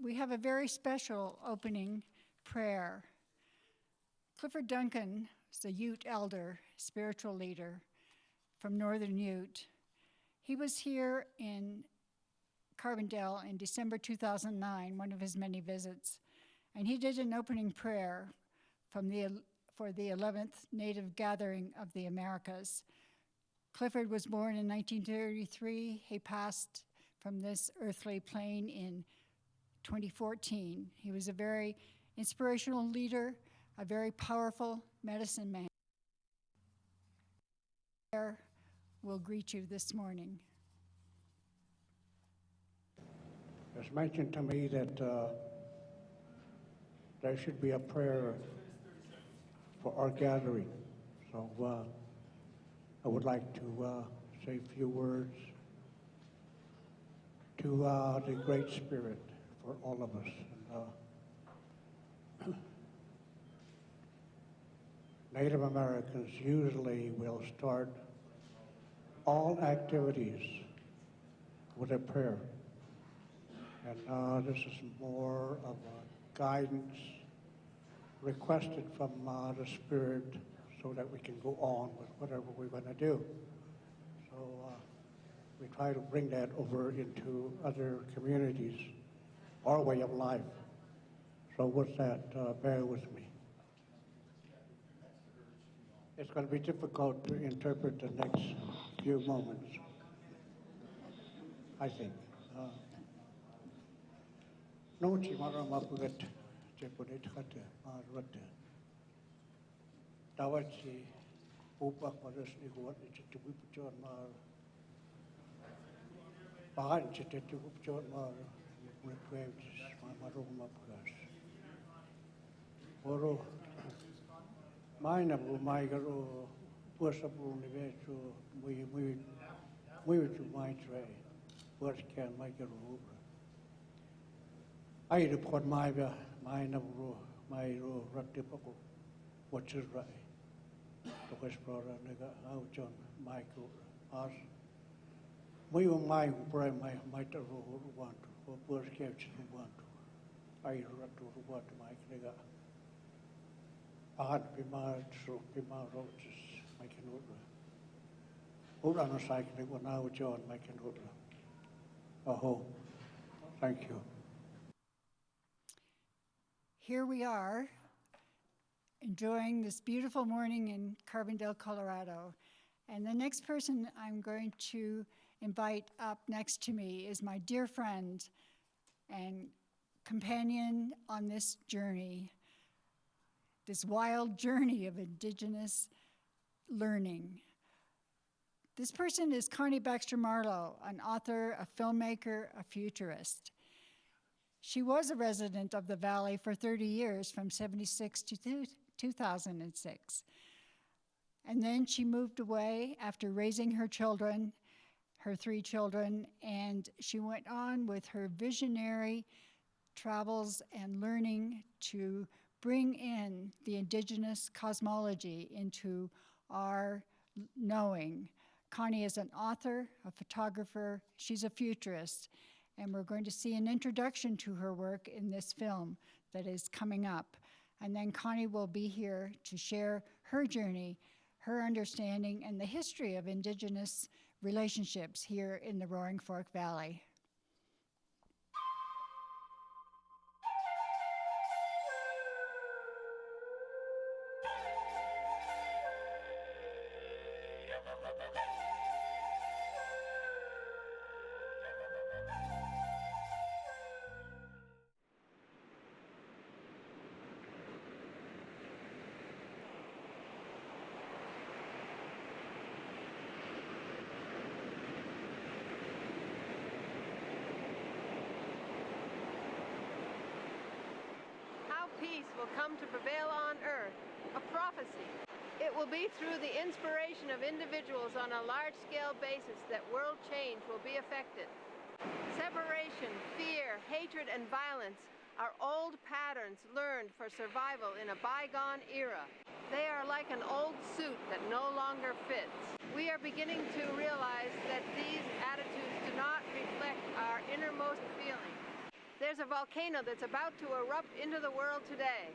we have a very special opening prayer. Clifford Duncan is a Ute elder, spiritual leader from Northern Ute. He was here in Carbondale in December 2009, one of his many visits, and he did an opening prayer for the 11th Native Gathering of the Americas. Clifford was born in 1933. He passed from this earthly plane in 2014. He was a very inspirational leader, a very powerful medicine man. Will greet you this morning. It was mentioned to me that there should be a prayer for our gathering. So I would like to say a few words to the Great Spirit for all of us. And, Native Americans usually will start all activities with a prayer. And this is more of a guidance requested from the Spirit so that we can go on with whatever we're going to do. So we try to bring that over into other communities, our way of life. So with that, bear with me. It's going to be difficult to interpret the next few moments, I think. Noti maramapugat jepunit hate marwate. Dawachi upak maras iguat ichichup chon mar. Bahan ichichup chon mar requests marumapugas. Oro Mainabu Maigaro Pusabu Nivesu we to my tray. What can make a rule? I report my Nabu, my Ratipaco, what is right. The West Brother Nega out John Michael us. We were my brain, my mitre who want to, or poor catch who want to. I run to what my nigga. I had Pima roaches, my canoe. Who on a cycle when I was John, my canoe. Oh, thank you. Here we are, enjoying this beautiful morning in Carbondale, Colorado. And the next person I'm going to invite up next to me is my dear friend and companion on this journey, this wild journey of Indigenous learning. This person is Connie Baxter Marlow, an author, a filmmaker, a futurist. She was a resident of the Valley for 30 years, from 76 to 2006. And then she moved away after raising her children, her 3 children, and she went on with her visionary travels and learning to bring in the Indigenous cosmology into our knowing. Connie is an author, a photographer, she's a futurist, and we're going to see an introduction to her work in this film that is coming up. And then Connie will be here to share her journey, her understanding, and the history of Indigenous relationships here in the Roaring Fork Valley. Peace will come to prevail on earth, a prophecy. It will be through the inspiration of individuals on a large-scale basis that world change will be effected. Separation, fear, hatred, and violence are old patterns learned for survival in a bygone era. They are like an old suit that no longer fits. We are beginning to realize that these attitudes do not reflect our innermost feelings. There's a volcano that's about to erupt into the world today.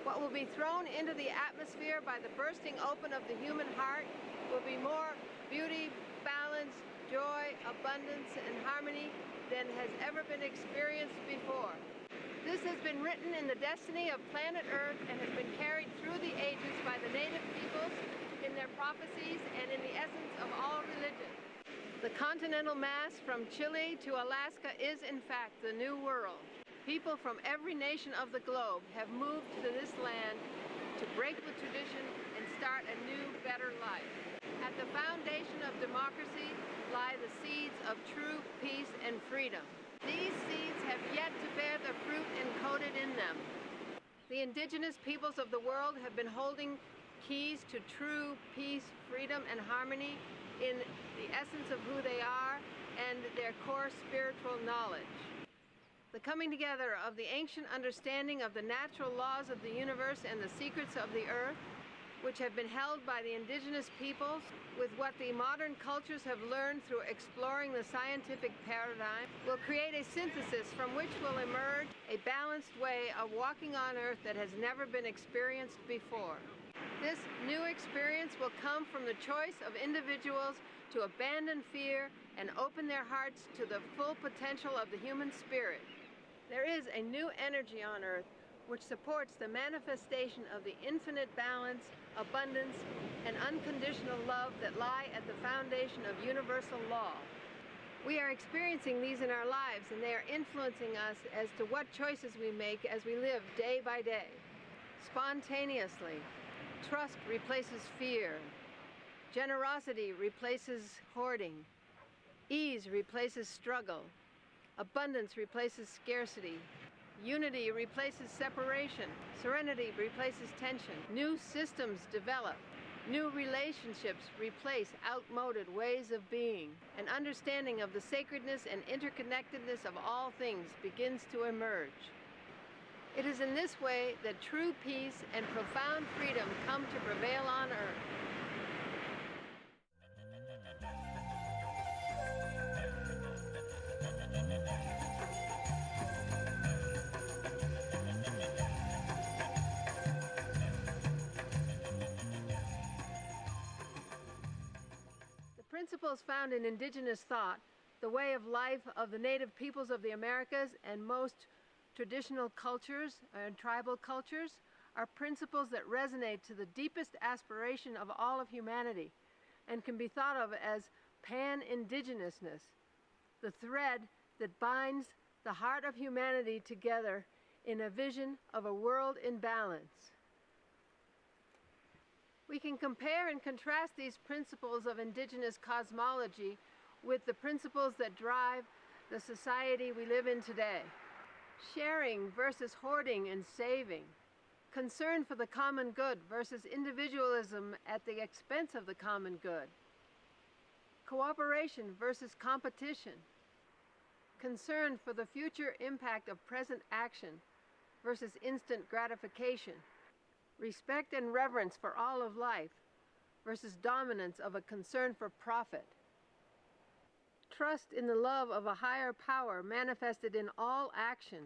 What will be thrown into the atmosphere by the bursting open of the human heart will be more beauty, balance, joy, abundance, and harmony than has ever been experienced before. This has been written in the destiny of planet Earth and has been carried through the ages by the native peoples in their prophecies and in the essence of all religions. The continental mass from Chile to Alaska is in fact the New World. People from every nation of the globe have moved to this land to break with tradition and start a new, better life. At the foundation of democracy lie the seeds of true peace and freedom. These seeds have yet to bear the fruit encoded in them. The indigenous peoples of the world have been holding keys to true peace, freedom, and harmony in the essence of who they are and their core spiritual knowledge. The coming together of the ancient understanding of the natural laws of the universe and the secrets of the earth, which have been held by the indigenous peoples, with what the modern cultures have learned through exploring the scientific paradigm, will create a synthesis from which will emerge a balanced way of walking on earth that has never been experienced before. This new experience will come from the choice of individuals to abandon fear and open their hearts to the full potential of the human spirit. There is a new energy on earth which supports the manifestation of the infinite balance, abundance, and unconditional love that lie at the foundation of universal law. We are experiencing these in our lives, and they are influencing us as to what choices we make as we live day by day. Spontaneously, trust replaces fear. Generosity replaces hoarding. Ease replaces struggle. Abundance replaces scarcity. Unity replaces separation. Serenity replaces tension. New systems develop. New relationships replace outmoded ways of being. An understanding of the sacredness and interconnectedness of all things begins to emerge. It is in this way that true peace and profound freedom come to prevail on earth. The principles found in indigenous thought, the way of life of the native peoples of the Americas and most traditional cultures and tribal cultures, are principles that resonate to the deepest aspiration of all of humanity and can be thought of as pan-indigenousness, the thread that binds the heart of humanity together in a vision of a world in balance. We can compare and contrast these principles of indigenous cosmology with the principles that drive the society we live in today. Sharing versus hoarding and saving. Concern for the common good versus individualism at the expense of the common good. Cooperation versus competition. Concern for the future impact of present action versus instant gratification. Respect and reverence for all of life versus dominance of a concern for profit. Trust in the love of a higher power manifested in all action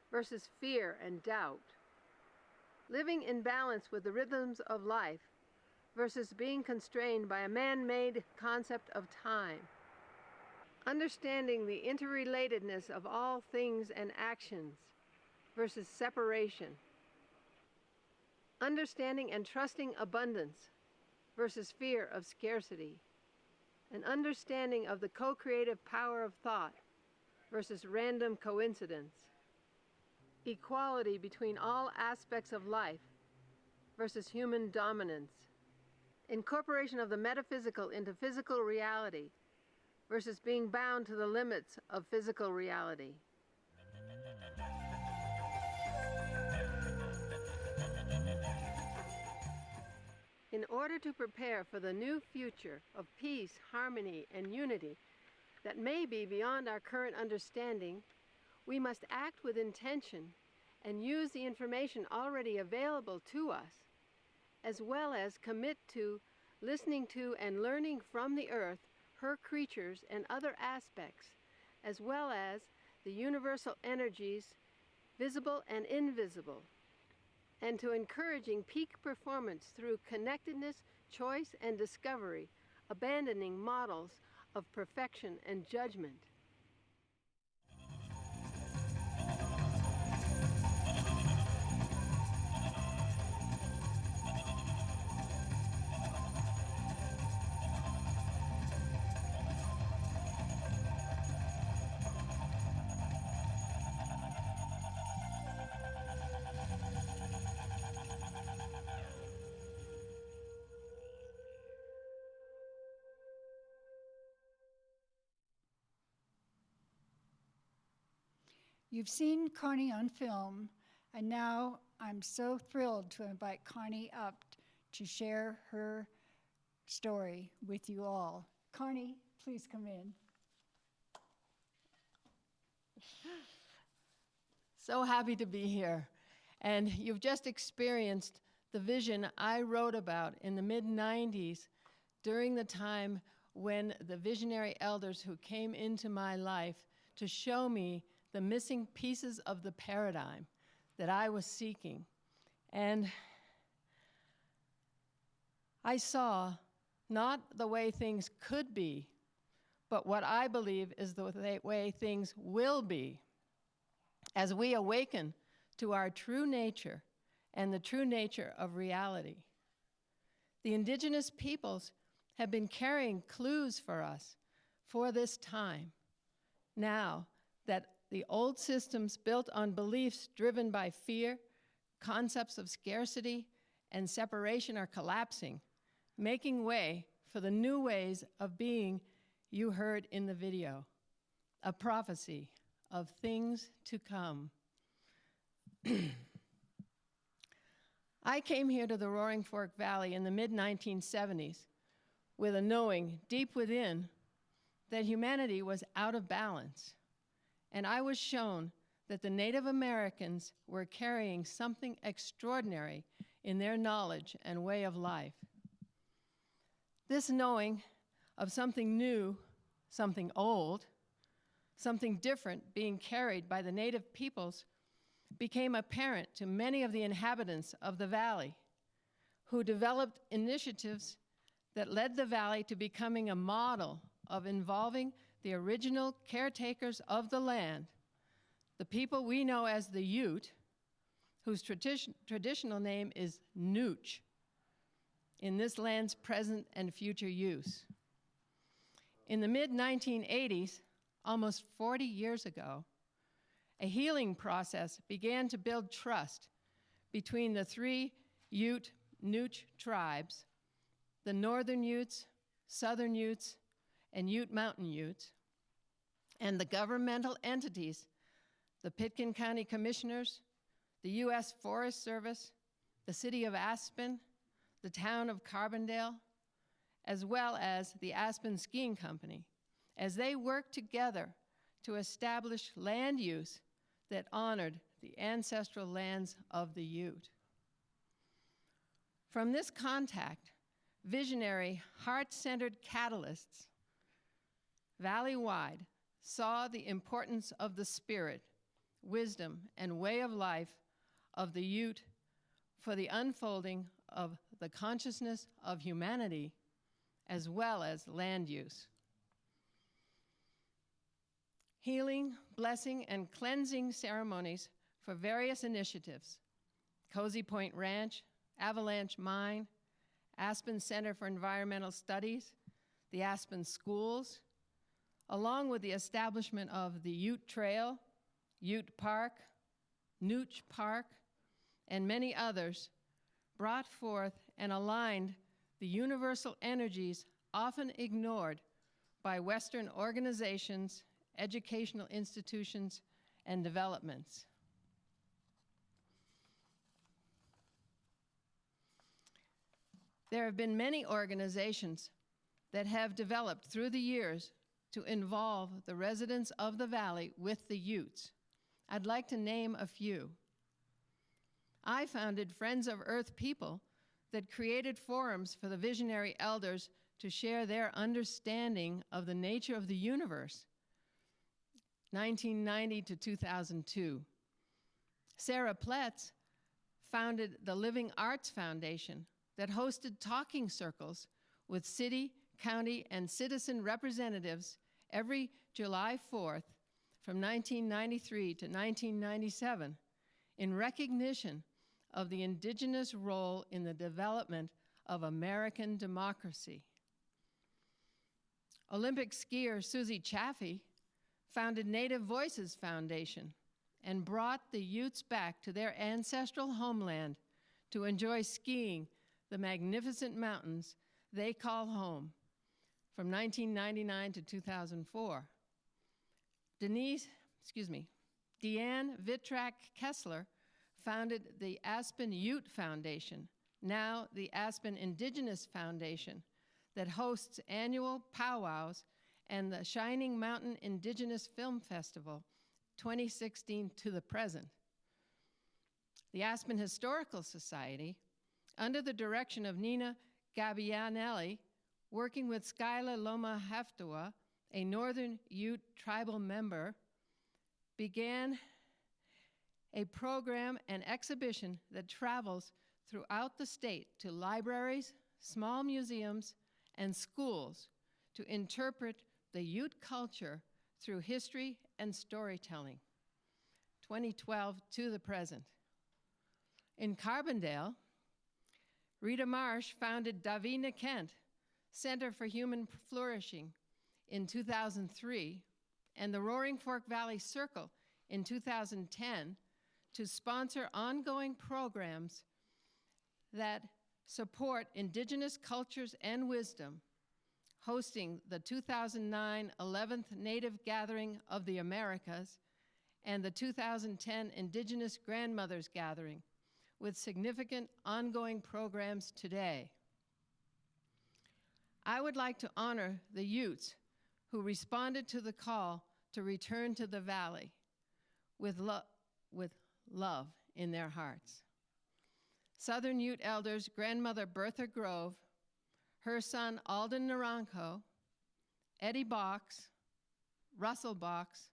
versus fear and doubt. Living in balance with the rhythms of life versus being constrained by a man-made concept of time. Understanding the interrelatedness of all things and actions versus separation. Understanding and trusting abundance versus fear of scarcity. An understanding of the co-creative power of thought versus random coincidence. Equality between all aspects of life versus human dominance. Incorporation of the metaphysical into physical reality versus being bound to the limits of physical reality. In order to prepare for the new future of peace, harmony, and unity that may be beyond our current understanding, we must act with intention and use the information already available to us, as well as commit to listening to and learning from the earth, her creatures, and other aspects, as well as the universal energies, visible and invisible, and to encouraging peak performance through connectedness, choice, and discovery, abandoning models of perfection and judgment. You've seen Connie on film, and now I'm so thrilled to invite Connie up to share her story with you all. Connie, please come in. So happy to be here. And you've just experienced the vision I wrote about in the mid-90s during the time when the visionary elders who came into my life to show me the missing pieces of the paradigm that I was seeking. And I saw not the way things could be, but what I believe is the way things will be as we awaken to our true nature and the true nature of reality. The indigenous peoples have been carrying clues for us for this time. Now that the old systems built on beliefs driven by fear, concepts of scarcity, and separation are collapsing, making way for the new ways of being you heard in the video, a prophecy of things to come. I came here to the Roaring Fork Valley in the mid-1970s with a knowing deep within that humanity was out of balance. And I was shown that the Native Americans were carrying something extraordinary in their knowledge and way of life. This knowing of something new, something old, something different being carried by the Native peoples became apparent to many of the inhabitants of the valley, who developed initiatives that led the valley to becoming a model of involving the original caretakers of the land, the people we know as the Ute, whose traditional name is Nooch, in this land's present and future use. In the mid-1980s, almost 40 years ago, a healing process began to build trust between the three Ute Nooch tribes, the Northern Utes, Southern Utes, and Ute Mountain Utes, and the governmental entities, the Pitkin County Commissioners, the U.S. Forest Service, the city of Aspen, the town of Carbondale, as well as the Aspen Skiing Company, as they worked together to establish land use that honored the ancestral lands of the Ute. From this contact, visionary, heart-centered catalysts valley-wide saw the importance of the spirit, wisdom, and way of life of the Ute for the unfolding of the consciousness of humanity as well as land use. Healing, blessing, and cleansing ceremonies for various initiatives, Cozy Point Ranch, Avalanche Mine, Aspen Center for Environmental Studies, the Aspen Schools, along with the establishment of the Ute Trail, Ute Park, Nooch Park, and many others, brought forth and aligned the universal energies often ignored by Western organizations, educational institutions, and developments. There have been many organizations that have developed through the years to involve the residents of the valley with the Utes. I'd like to name a few. I founded Friends of Earth People that created forums for the visionary elders to share their understanding of the nature of the universe, 1990 to 2002. Sarah Pletz founded the Living Arts Foundation that hosted talking circles with city, county, and citizen representatives every July 4th from 1993 to 1997 in recognition of the Indigenous role in the development of American democracy. Olympic skier Susie Chaffee founded Native Voices Foundation and brought the Utes back to their ancestral homeland to enjoy skiing the magnificent mountains they call home from 1999 to 2004. Deanne Vitrak Kessler founded the Aspen Ute Foundation, now the Aspen Indigenous Foundation, that hosts annual powwows and the Shining Mountain Indigenous Film Festival, 2016 to the present. The Aspen Historical Society, under the direction of Nina Gabianelli, working with Skyla Loma Haftua, a Northern Ute tribal member, began a program and exhibition that travels throughout the state to libraries, small museums, and schools to interpret the Ute culture through history and storytelling, 2012 to the present. In Carbondale, Rita Marsh founded Davi Nikent Center for Human Flourishing in 2003 and the Roaring Fork Valley Circle in 2010 to sponsor ongoing programs that support Indigenous cultures and wisdom, hosting the 2009 11th Native Gathering of the Americas and the 2010 Indigenous Grandmothers Gathering, with significant ongoing programs today. I would like to honor the Utes who responded to the call to return to the valley with love in their hearts. Southern Ute elders grandmother Bertha Grove, her son Alden Naranko, Eddie Box, Russell Box,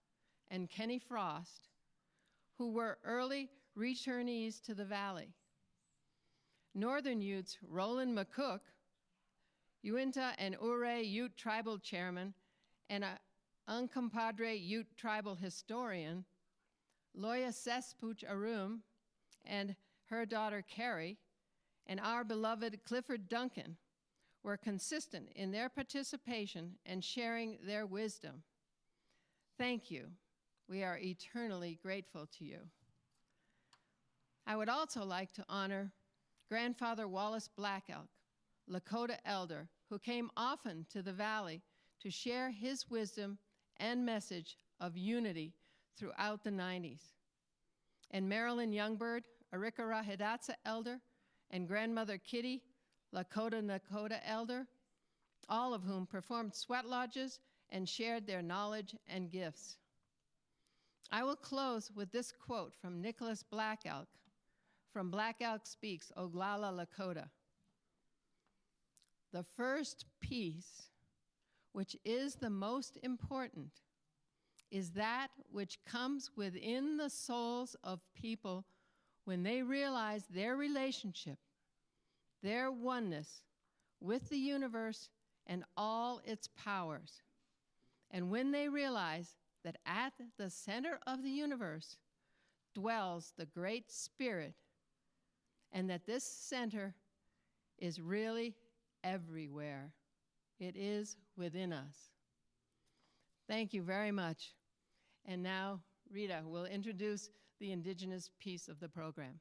and Kenny Frost, who were early returnees to the valley. Northern Utes Roland McCook, Uinta and Ure Ute tribal chairman and Uncompadre Ute tribal historian, Loya Sespuch Arum and her daughter Carrie, and our beloved Clifford Duncan were consistent in their participation and sharing their wisdom. Thank you. We are eternally grateful to you. I would also like to honor Grandfather Wallace Black Elk, Lakota elder, who came often to the valley to share his wisdom and message of unity throughout the 90s. And Marilyn Youngbird, Arikara Hidatsa elder, and Grandmother Kitty, Lakota Nakota elder, all of whom performed sweat lodges and shared their knowledge and gifts. I will close with this quote from Nicholas Black Elk, from Black Elk Speaks, Oglala Lakota. The first piece, which is the most important, is that which comes within the souls of people when they realize their relationship, their oneness with the universe and all its powers. And when they realize that at the center of the universe dwells the Great Spirit, and that this center is really everywhere. It is within us. Thank you very much. And now Rita will introduce the Indigenous piece of the program.